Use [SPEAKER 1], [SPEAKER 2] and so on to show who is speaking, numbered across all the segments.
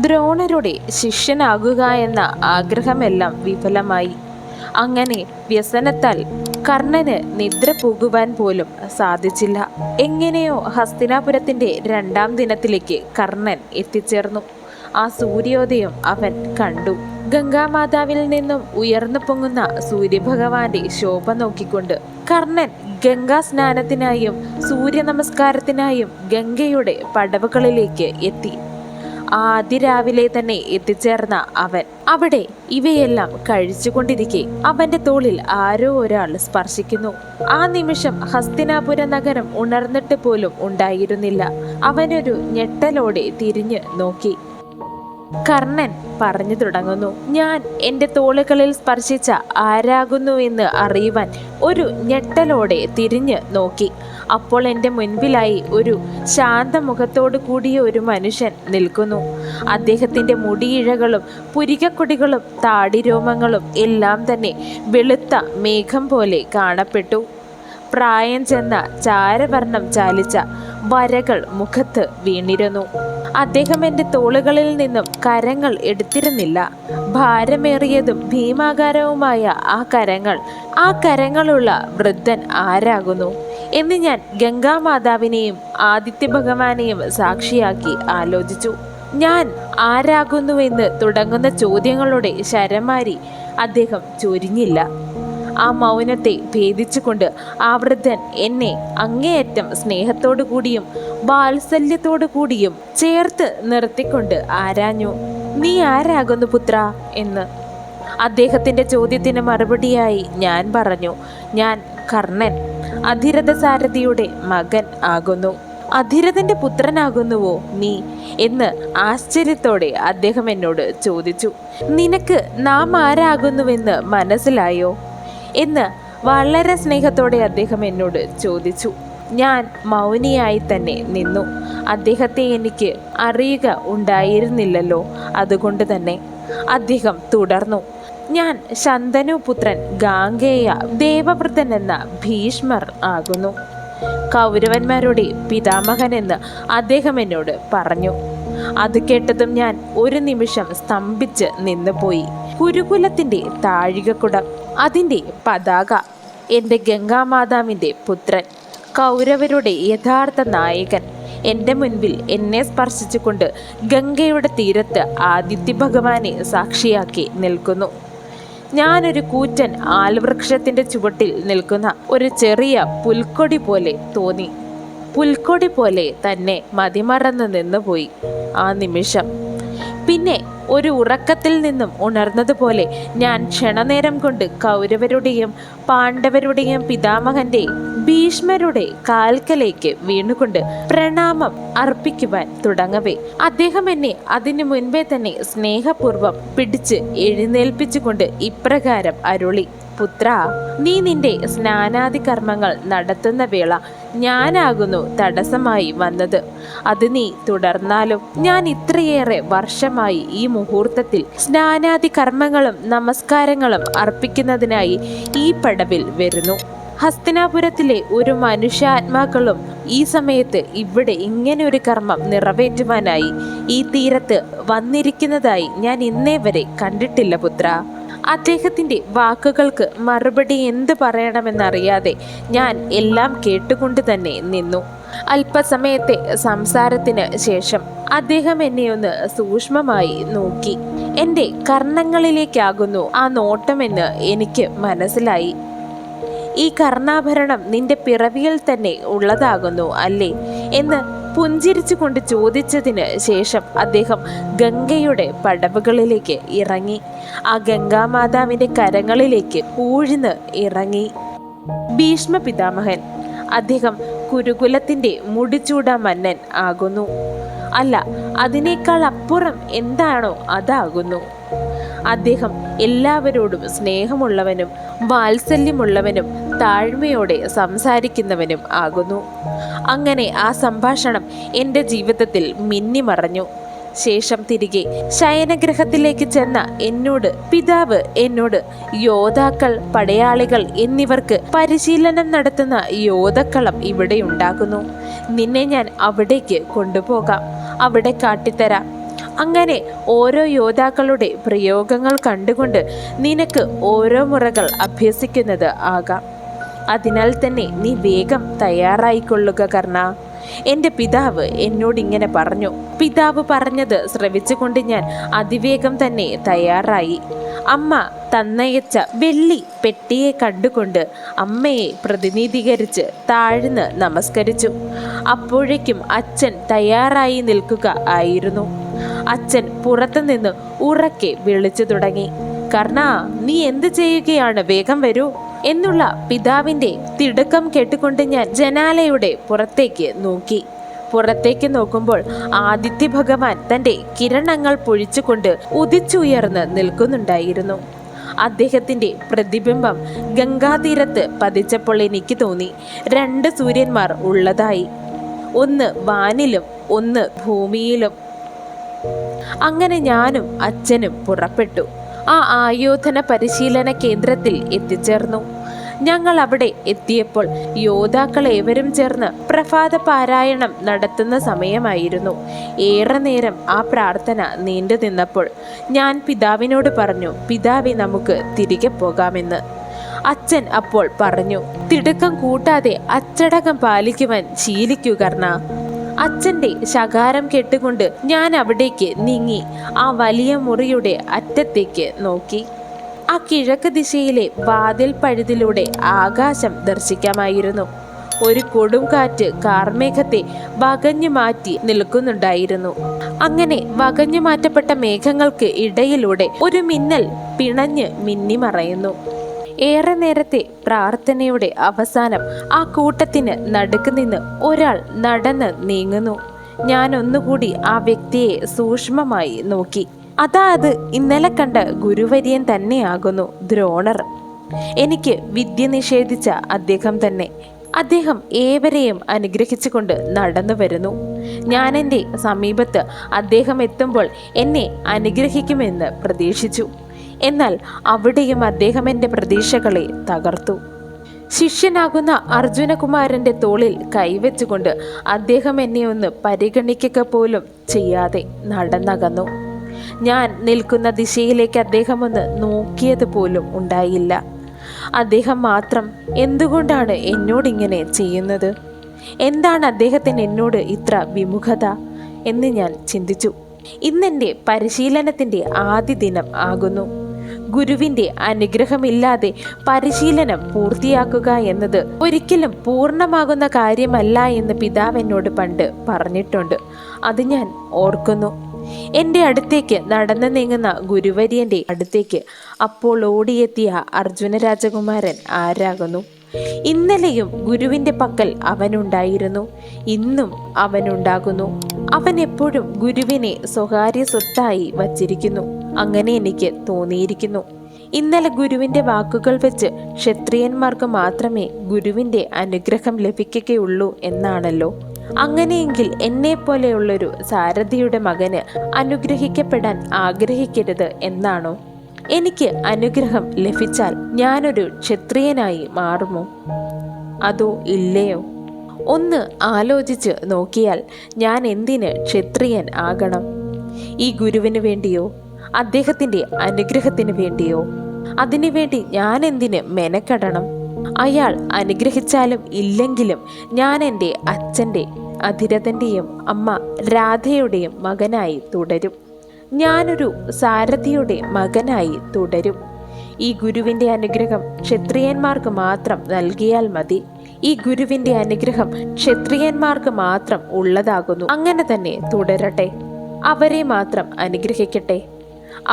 [SPEAKER 1] ദ്രോണരുടെ ശിഷ്യനാകുക എന്ന ആഗ്രഹമെല്ലാം വിഫലമായി. അങ്ങനെ വ്യസനത്താൽ കർണന് നിദ്ര പോകുവാൻ പോലും സാധിച്ചില്ല. എങ്ങനെയോ ഹസ്തിനാപുരത്തിന്റെ 2-ാം ദിനത്തിലേക്ക് കർണൻ എത്തിച്ചേർന്നു. ആ സൂര്യോദയം അവൻ കണ്ടു. ഗംഗാമാതാവിൽ നിന്നും ഉയർന്നു പൊങ്ങുന്ന സൂര്യഭഗവാന്റെ ശോഭ നോക്കിക്കൊണ്ട് കർണൻ ഗംഗാ സ്നാനത്തിനായും സൂര്യ നമസ്കാരത്തിനായും ഗംഗയുടെ പടവുകളിലേക്ക് എത്തി. അതിരാവിലെ തന്നെ എത്തിച്ചേർന്ന അവൻ അവിടെ ഇവയെല്ലാം കഴിച്ചുകൊണ്ടിരിക്കെ അവന്റെ തോളിൽ ആരോ ഒരാൾ സ്പർശിക്കുന്നു. ആ നിമിഷം ഹസ്തിനാപുര നഗരം ഉണർന്നിട്ട് പോലും ഉണ്ടായിരുന്നില്ല. അവനൊരു ഞെട്ടലോടെ തിരിഞ്ഞു നോക്കി. കർണൻ പറഞ്ഞു തുടങ്ങുന്നു. ഞാൻ എൻ്റെ തോളുകളിൽ സ്പർശിച്ച ആരാകുന്നു എന്ന് അറിയുവാൻ ഒരു ഞെട്ടലോടെ തിരിഞ്ഞു നോക്കി. അപ്പോൾ എൻ്റെ മുൻപിലായി ഒരു ശാന്തമുഖത്തോടു കൂടിയ ഒരു മനുഷ്യൻ നിൽക്കുന്നു. അദ്ദേഹത്തിൻ്റെ മുടിയിഴകളും പുരികക്കൊടികളും താടിരോമങ്ങളും എല്ലാം തന്നെ വെളുത്ത മേഘം പോലെ കാണപ്പെട്ടു. പ്രായം ചെന്ന ചാരവർണം ചാലിച്ച വരകൾ മുഖത്ത് വീണിരുന്നു. അദ്ദേഹം എൻ്റെ തോളുകളിൽ നിന്നും കരങ്ങൾ എടുത്തിരുന്നില്ല. ഭാരമേറിയതും ഭീമാകാരവുമായ ആ കരങ്ങളുള്ള വൃദ്ധൻ ആരാകുന്നു എന്ന് ഞാൻ ഗംഗാമാതാവിനെയും ആദിത്യ ഭഗവാനെയും സാക്ഷിയാക്കി ആലോചിച്ചു. ഞാൻ ആരാകുന്നുവെന്ന് തുടങ്ങുന്ന ചോദ്യങ്ങളുടെ ശരമാരി അദ്ദേഹം ചൊരിഞ്ഞില്ല. ആ മൗനത്തെ ഭേദിച്ചുകൊണ്ട് ആ വൃദ്ധൻ എന്നെ അങ്ങേയറ്റം സ്നേഹത്തോടു കൂടിയും വാത്സല്യത്തോടു കൂടിയും ചേർത്ത് നിർത്തിക്കൊണ്ട് ആരാഞ്ഞു. നീ ആരാകുന്നു പുത്ര എന്ന്. അദ്ദേഹത്തിന്റെ ചോദ്യത്തിന് മറുപടിയായി ഞാൻ പറഞ്ഞു, ഞാൻ കർണൻ, അധിരഥ സാരഥിയുടെ മകൻ ആകുന്നു. അധിരഥന്റെ പുത്രനാകുന്നുവോ നീ എന്ന് ആശ്ചര്യത്തോടെ അദ്ദേഹം എന്നോട് ചോദിച്ചു. നിനക്ക് നാം ആരാകുന്നുവെന്ന് മനസ്സിലായോ എന്ന് വളരെ സ്നേഹത്തോടെ അദ്ദേഹം എന്നോട് ചോദിച്ചു. ഞാൻ മൗനിയായി തന്നെ നിന്നു. അദ്ദേഹത്തെ എനിക്ക് അറിയുക ഉണ്ടായിരുന്നില്ലല്ലോ. അതുകൊണ്ട് തന്നെ അദ്ദേഹം തുടർന്നു. ഞാൻ ശന്തനു പുത്രൻ ഗാംഗേയ ദേവവൃതൻ എന്ന ഭീഷ്മർ ആകുന്നു. കൗരവന്മാരുടെ പിതാമഹൻ എന്ന് അദ്ദേഹം എന്നോട് പറഞ്ഞു. അത് കേട്ടതും ഞാൻ ഒരു നിമിഷം സ്തംഭിച്ച് നിന്നുപോയി. കുരുകുലത്തിൻ്റെ താഴികക്കുടം, അതിൻ്റെ പതാക, എൻ്റെ ഗംഗാമാതാവിൻ്റെ പുത്രൻ, കൗരവരുടെ യഥാർത്ഥ നായകൻ എൻ്റെ മുൻപിൽ എന്നെ സ്പർശിച്ചുകൊണ്ട് ഗംഗയുടെ തീരത്ത് ആദിത്യ ഭഗവാനെ സാക്ഷിയാക്കി നിൽക്കുന്നു. ഞാനൊരു കൂറ്റൻ ആൽവൃക്ഷത്തിൻ്റെ ചുവട്ടിൽ നിൽക്കുന്ന ഒരു ചെറിയ പുൽക്കൊടി പോലെ തോന്നി. പുൽക്കൊടി പോലെ തന്നെ മതിമറന്ന് നിന്നുപോയി ആ നിമിഷം. പിന്നെ ഒരു ഉറക്കത്തിൽ നിന്നും ഉണർന്നതുപോലെ ഞാൻ ക്ഷണനേരം കൊണ്ട് കൗരവരുടെയും പാണ്ഡവരുടെയും പിതാമഹന്റെ ഭീഷ്മരുടെ കാൽക്കലേക്ക് വീണുകൊണ്ട് പ്രണാമം അർപ്പിക്കുവാൻ തുടങ്ങവേ അദ്ദേഹം എന്നെ അതിനു മുൻപേ തന്നെ സ്നേഹപൂർവ്വം പിടിച്ച് എഴുന്നേൽപ്പിച്ചുകൊണ്ട് ഇപ്രകാരം അരുളി, പുത്ര, നീ നിന്റെ സ്നാനാദി കർമ്മങ്ങൾ നടത്തുന്ന വേള ഞാനാകുന്നു തടസ്സമായി വന്നത്. അത് നീ തുടർന്നാലും ഞാൻ ഇത്രയേറെ വർഷമായി ഈ മുഹൂർത്തത്തിൽ സ്നാനാദി കർമ്മങ്ങളും നമസ്കാരങ്ങളും അർപ്പിക്കുന്നതിനായി ഈ പടവിൽ വരുന്നു. ഹസ്തിനാപുരത്തിലെ ഒരു മനുഷ്യാത്മാക്കളും ഈ സമയത്ത് ഇവിടെ ഇങ്ങനെ ഒരു കർമ്മം നിറവേറ്റുവാനായി ഈ തീരത്ത് വന്നിരിക്കുന്നതായി ഞാൻ ഇന്നേ വരെ കണ്ടിട്ടില്ല പുത്ര. അദ്ദേഹത്തിൻ്റെ വാക്കുകൾക്ക് മറുപടി എന്ത് പറയണമെന്നറിയാതെ ഞാൻ എല്ലാം കേട്ടുകൊണ്ട് തന്നെ നിന്നു. അല്പസമയത്തെ സംസാരത്തിന് ശേഷം അദ്ദേഹം എന്നെ ഒന്ന് സൂക്ഷ്മമായി നോക്കി. എൻ്റെ കർണങ്ങളിലേക്കാകുന്നു ആ നോട്ടമെന്ന് എനിക്ക് മനസ്സിലായി. ഈ കർണാഭരണം നിന്റെ പിറവിയിൽ തന്നെ ഉള്ളതാകുന്നു അല്ലേ എന്ന് പുഞ്ചിരിച്ചു കൊണ്ട് ചോദിച്ചതിന് ശേഷം അദ്ദേഹം ഗംഗയുടെ പടവുകളിലേക്ക് ഇറങ്ങി. ആ ഗംഗാമാതാവിൻ്റെ കരങ്ങളിലേക്ക് ഊഴ്ന്ന് ഇറങ്ങി. ഭീഷ്മ പിതാമഹൻ, അദ്ദേഹം കുരുകുലത്തിൻ്റെ മുടിച്ചൂട മന്നൻ ആകുന്നു. അല്ല, അതിനേക്കാൾ അപ്പുറം എന്താണോ അതാകുന്നു. അദ്ദേഹം എല്ലാവരോടും സ്നേഹമുള്ളവനും വാത്സല്യമുള്ളവനും താഴ്മയോടെ സംസാരിക്കുന്നവനും ആകുന്നു. അങ്ങനെ ആ സംഭാഷണം എൻ്റെ ജീവിതത്തിൽ മിന്നിമറഞ്ഞു. ശേഷം തിരികെ ശയനഗ്രഹത്തിലേക്ക് ചെന്ന പിതാവ് എന്നോട് യോദ്ധാക്കൾ, പടയാളികൾ എന്നിവർക്ക് പരിശീലനം നടത്തുന്ന യോദ്ധക്കളം ഇവിടെ ഉണ്ടാകുന്നു. നിന്നെ ഞാൻ അവിടേക്ക് കൊണ്ടുപോകാം, അവിടെ കാട്ടിത്തരാം. അങ്ങനെ ഓരോ യോദ്ധാക്കളുടെ പ്രയോഗങ്ങൾ കണ്ടുകൊണ്ട് നിനക്ക് ഓരോ മുറകൾ അഭ്യസിക്കുന്നത് ആകാം. അതിനാൽ തന്നെ നീ വേഗം തയ്യാറായിക്കൊള്ളുക കർണ. എൻ്റെ പിതാവ് എന്നോടിങ്ങനെ പറഞ്ഞു. പിതാവ് പറഞ്ഞത് ശ്രവിച്ചുകൊണ്ട് ഞാൻ അതിവേഗം തന്നെ തയ്യാറായി. അമ്മ തന്നയച്ച വെള്ളി പെട്ടിയെ കണ്ടുകൊണ്ട് അമ്മയെ പ്രതിനിധീകരിച്ച് താഴ്ന്ന് നമസ്കരിച്ചു. അപ്പോഴേക്കും അച്ഛൻ തയ്യാറായി നിൽക്കുക ആയിരുന്നു. അച്ഛൻ പുറത്തുനിന്ന് ഉറക്കെ വിളിച്ചു തുടങ്ങി, കർണ, നീ എന്ത് ചെയ്യുകയാണ്? വേഗം വരൂ എന്നുള്ള പിതാവിൻ്റെ തിടുക്കം കേട്ടുകൊണ്ട് ഞാൻ ജനാലയുടെ പുറത്തേക്ക് നോക്കി. പുറത്തേക്ക് നോക്കുമ്പോൾ ആദിത്യ ഭഗവാൻ തൻ്റെ കിരണങ്ങൾ പൊഴിച്ചുകൊണ്ട് ഉദിച്ചുയർന്ന് നിൽക്കുന്നുണ്ടായിരുന്നു. അദ്ദേഹത്തിൻ്റെ പ്രതിബിംബം ഗംഗാതീരത്ത് പതിച്ചപ്പോൾ എനിക്ക് തോന്നി 2 സൂര്യന്മാർ ഉള്ളതായി, ഒന്ന് വാനിലും ഒന്ന് ഭൂമിയിലും. അങ്ങനെ ഞാനും അച്ഛനും പുറപ്പെട്ടു. ആ ആയോധന പരിശീലന കേന്ദ്രത്തിൽ എത്തിച്ചേർന്നു. ഞങ്ങൾ അവിടെ എത്തിയപ്പോൾ യോദ്ധാക്കൾ ഏവരും ചേർന്ന് പ്രഭാത പാരായണം നടത്തുന്ന സമയമായിരുന്നു. ഏറെ നേരം ആ പ്രാർത്ഥന നീണ്ടു നിന്നപ്പോൾ ഞാൻ പിതാവിനോട് പറഞ്ഞു, പിതാവേ, നമുക്ക് തിരികെ പോകാമെന്ന്. അച്ഛൻ അപ്പോൾ പറഞ്ഞു, തിടുക്കം കൂട്ടാതെ അച്ചടക്കം പാലിക്കുവാൻ ശീലിക്കൂ കർണ. അച്ഛൻ്റെ ശകാരം കേട്ടുകൊണ്ട് ഞാൻ അവിടേക്ക് നീങ്ങി ആ വലിയ മുറിയുടെ അറ്റത്തേക്ക് നോക്കി. ആ കിഴക്ക് ദിശയിലെ വാതിൽ പഴുതിലൂടെ ആകാശം ദർശിക്കാമായിരുന്നു. ഒരു കൊടും കാറ്റ് കാർമേഘത്തെ വകഞ്ഞു മാറ്റി നിൽക്കുന്നുണ്ടായിരുന്നു. അങ്ങനെ വകഞ്ഞു മാറ്റപ്പെട്ട മേഘങ്ങൾക്ക് ഇടയിലൂടെ ഒരു മിന്നൽ പിണഞ്ഞ് മിന്നിമറയുന്നു. ഏറെ നേരത്തെ പ്രാർത്ഥനയുടെ അവസാനം ആ കൂട്ടത്തിന് നടുക്ക് നിന്ന് ഒരാൾ നടന്ന് നീങ്ങുന്നു. ഞാൻ ഒന്നുകൂടി ആ വ്യക്തിയെ സൂക്ഷ്മമായി നോക്കി. അത് ഇന്നലെ കണ്ട ഗുരുവര്യൻ തന്നെയാകുന്നു, ദ്രോണർ. എനിക്ക് വിദ്യ നിഷേധിച്ച അദ്ദേഹം തന്നെ. അദ്ദേഹം ഏവരെയും അനുഗ്രഹിച്ചുകൊണ്ട് നടന്നു വരുന്നു. ഞാൻ എൻ്റെ സമീപത്ത് അദ്ദേഹം എത്തുമ്പോൾ എന്നെ അനുഗ്രഹിക്കുമെന്ന് പ്രതീക്ഷിച്ചു. എന്നാൽ അവിടെയും അദ്ദേഹം എൻ്റെ പ്രതീക്ഷകളെ തകർത്തു. ശിഷ്യനാകുന്ന അർജുനകുമാരൻ്റെ തോളിൽ കൈവച്ചുകൊണ്ട് അദ്ദേഹം എന്നെ ഒന്ന് പരിഗണിക്കുക പോലും ചെയ്യാതെ നടന്നകന്നു. ഞാൻ നിൽക്കുന്ന ദിശയിലേക്ക് അദ്ദേഹം ഒന്ന് നോക്കിയത് പോലും ഉണ്ടായില്ല. അദ്ദേഹം മാത്രം എന്തുകൊണ്ടാണ് എന്നോടിങ്ങനെ ചെയ്യുന്നത്? എന്താണ് അദ്ദേഹത്തിന് എന്നോട് ഇത്ര വിമുഖത എന്ന് ഞാൻ ചിന്തിച്ചു. ഇന്നെൻ്റെ പരിശീലനത്തിൻ്റെ ആദ്യ ദിനം ആകുന്നു. ഗുരുവിൻ്റെ അനുഗ്രഹമില്ലാതെ പരിശീലനം പൂർത്തിയാക്കുക എന്നത് ഒരിക്കലും പൂർണ്ണമാകുന്ന കാര്യമല്ല എന്ന് പിതാവ് എന്നോട് പണ്ട് പറഞ്ഞിട്ടുണ്ട്. അത് ഞാൻ ഓർക്കുന്നു. എൻ്റെ അടുത്തേക്ക് നടന്നു നീങ്ങുന്ന ഗുരുവര്യൻ്റെ അടുത്തേക്ക് അപ്പോൾ ഓടിയെത്തിയ അർജുന രാജകുമാരൻ ആരാകുന്നു? ഇന്നലെയും ഗുരുവിൻ്റെ പക്കൽ അവനുണ്ടായിരുന്നു, ഇന്നും അവനുണ്ടാകുന്നു. അവൻ എപ്പോഴും ഗുരുവിനെ സ്വകാര്യ സ്വത്തായി വച്ചിരിക്കുന്നു. അങ്ങനെ എനിക്ക് തോന്നിയിരിക്കുന്നു. ഇന്നലെ ഗുരുവിൻ്റെ വാക്കുകൾ വെച്ച് ക്ഷത്രിയന്മാർക്ക് മാത്രമേ ഗുരുവിൻ്റെ അനുഗ്രഹം ലഭിക്കുകയുള്ളൂ എന്നാണല്ലോ. അങ്ങനെയെങ്കിൽ എന്നെപ്പോലെയുള്ളൊരു സാരഥിയുടെ മകന് അനുഗ്രഹിക്കപ്പെടാൻ ആഗ്രഹിക്കരുത് എന്നാണോ? എനിക്ക് അനുഗ്രഹം ലഭിച്ചാൽ ഞാനൊരു ക്ഷത്രിയനായി മാറുമോ? അതോ ഇല്ലയോ? ഒന്ന് ആലോചിച്ച് നോക്കിയാൽ ഞാൻ എന്തിന് ക്ഷത്രിയൻ ആകണം? ഈ ഗുരുവിന് വേണ്ടിയോ? അദ്ദേഹത്തിൻ്റെ അനുഗ്രഹത്തിന് വേണ്ടിയോ? അതിനുവേണ്ടി ഞാൻ എന്തിന് മെനക്കെടണം? അയാൾ അനുഗ്രഹിച്ചാലും ഇല്ലെങ്കിലും ഞാൻ എൻ്റെ അച്ഛൻ്റെ, അധിരഥൻ്റെയും അമ്മ രാധയുടെയും മകനായി തുടരും. ഞാനൊരു സാരഥിയുടെ മകനായി തുടരും. ഈ ഗുരുവിൻ്റെ അനുഗ്രഹം ക്ഷത്രിയന്മാർക്ക് മാത്രം നൽകിയാൽ മതി. ഈ ഗുരുവിൻ്റെ അനുഗ്രഹം ക്ഷത്രിയന്മാർക്ക് മാത്രം ഉള്ളതാകുന്നു. അങ്ങനെ തന്നെ തുടരട്ടെ. അവരെ മാത്രം അനുഗ്രഹിക്കട്ടെ.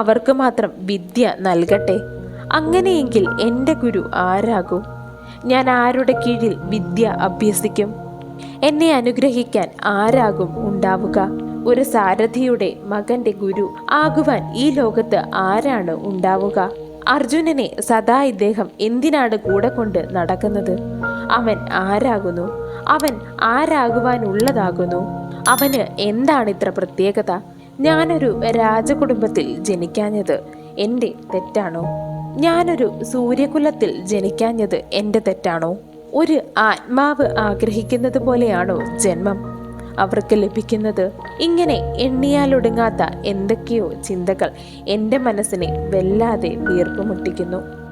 [SPEAKER 1] അവർക്ക് മാത്രം വിദ്യ നൽകട്ടെ. അങ്ങനെയെങ്കിൽ എൻ്റെ ഗുരു ആരാകും? ഞാൻ ആരുടെ കീഴിൽ വിദ്യ അഭ്യസിക്കും? എന്നെ അനുഗ്രഹിക്കാൻ ആരാകും ഉണ്ടാവുക? ഒരു സാരഥിയുടെ മകൻ്റെ ഗുരു ആകുവാൻ ഈ ലോകത്ത് ആരാണ് ഉണ്ടാവുക? അർജുനനെ സദാ ഇദ്ദേഹം എന്തിനാണ് കൂടെ കൊണ്ട് നടക്കുന്നത്? അവൻ ആരാകുന്നു? അവൻ ആരാകുവാനുള്ളതാകുന്നു? അവന് എന്താണ് ഇത്ര പ്രത്യേകത? ഞാനൊരു രാജകുടുംബത്തിൽ ജനിക്കാഞ്ഞത് എൻ്റെ തെറ്റാണോ? ഞാനൊരു സൂര്യകുലത്തിൽ ജനിക്കാഞ്ഞത് എൻ്റെ തെറ്റാണോ? ഒരു ആത്മാവ് ആഗ്രഹിക്കുന്നത് പോലെയാണോ ജന്മം? അവർക്ക് ലഭിക്കുന്നത്? ഇങ്ങനെ എണ്ണിയാലൊടുങ്ങാത്ത എന്തൊക്കെയോ ചിന്തകൾ എൻ്റെ മനസ്സിനെ വല്ലാതെ വീർപ്പുമുട്ടിക്കുന്നു.